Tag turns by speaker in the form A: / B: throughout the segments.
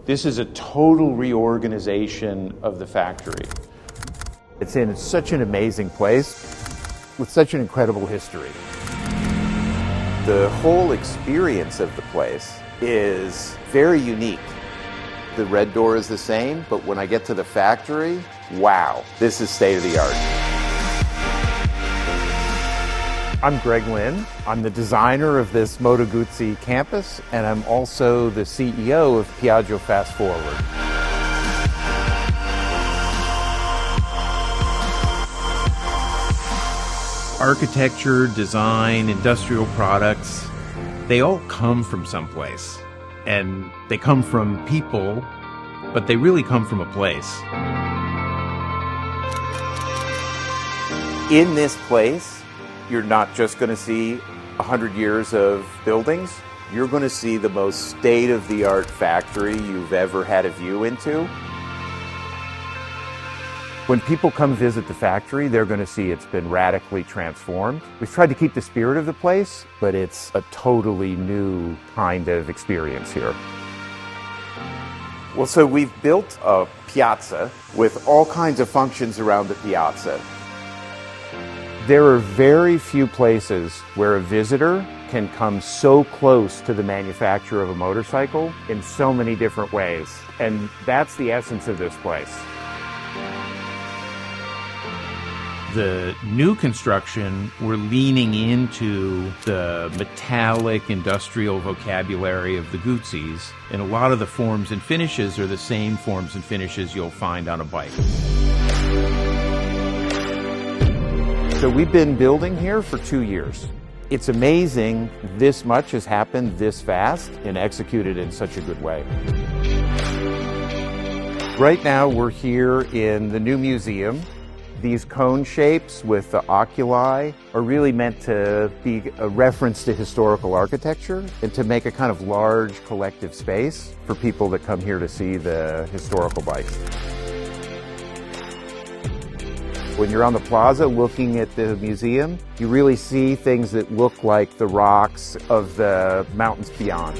A: This is a total reorganization of the factory.
B: It's in such an amazing place with such an incredible history.
C: The whole experience of the place is very unique. The red door is the same, but when I get to the factory, wow, this is state of the art.
B: I'm Greg Lynn. I'm the designer of this Moto Guzzi campus, and I'm also the CEO of Piaggio Fast Forward.
D: Architecture, design, industrial products, they all come from someplace. And they come from people, but they really come from a place.
C: In this place, you're not just going to see 100 years of buildings. You're going to see the most state-of-the-art factory you've ever had a view into.
B: When people come visit the factory, they're going to see it's been radically transformed. We've tried to keep the spirit of the place, but it's a totally new kind of experience here.
C: Well, so we've built a piazza with all kinds of functions around the piazza.
B: There are very few places where a visitor can come so close to the manufacture of a motorcycle in so many different ways. And that's the essence of this place.
D: The new construction, we're leaning into the metallic industrial vocabulary of the Guzzis, and a lot of the forms and finishes are the same forms and finishes you'll find on a bike.
B: So we've been building here for 2 years. It's amazing this much has happened this fast and executed in such a good way. Right now we're here in the new museum. These cone shapes with the oculi are really meant to be a reference to historical architecture and to make a kind of large collective space for people that come here to see the historical bikes. When you're on the plaza looking at the museum, you really see things that look like the rocks of the mountains beyond.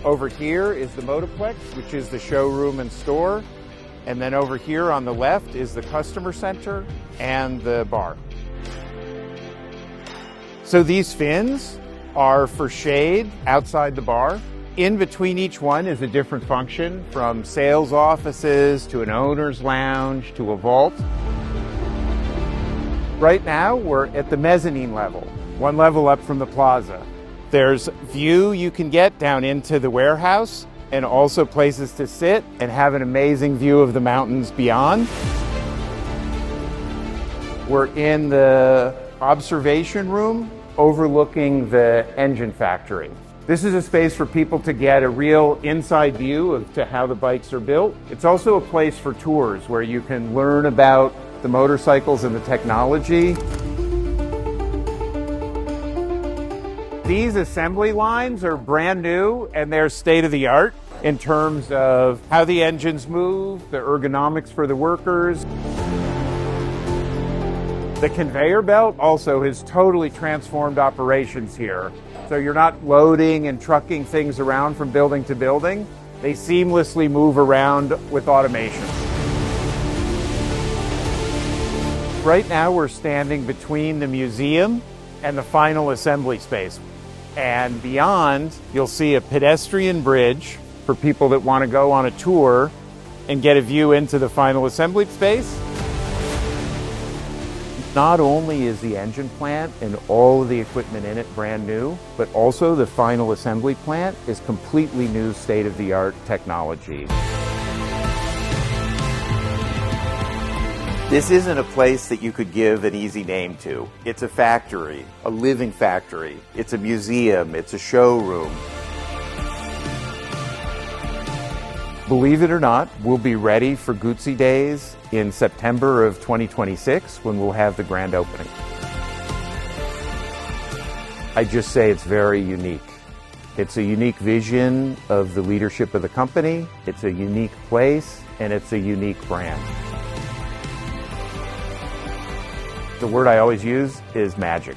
B: Over here is the Motoplex, which is the showroom and store. And then over here on the left is the customer center and the bar. So these fins are for shade outside the bar. In between each one is a different function, from sales offices to an owner's lounge to a vault. Right now we're at the mezzanine level, one level up from the plaza. There's view you can get down into the warehouse, and also places to sit and have an amazing view of the mountains beyond. We're in the observation room overlooking the engine factory. This is a space for people to get a real inside view of how the bikes are built. It's also a place for tours where you can learn about the motorcycles and the technology. These assembly lines are brand new and they're state-of-the-art in terms of how the engines move, the ergonomics for the workers. The conveyor belt also has totally transformed operations here. So you're not loading and trucking things around from building to building. They seamlessly move around with automation. Right now we're standing between the museum and the final assembly space. And beyond, you'll see a pedestrian bridge for people that want to go on a tour and get a view into the final assembly space. Not only is the engine plant and all of the equipment in it brand new, but also the final assembly plant is completely new state-of-the-art technology.
C: This isn't a place that you could give an easy name to. It's a factory, a living factory. It's a museum, it's a showroom.
B: Believe it or not, we'll be ready for Guzzi Days in September of 2026 when we'll have the grand opening. I just say it's very unique. It's a unique vision of the leadership of the company, it's a unique place, and it's a unique brand. The word I always use is magic.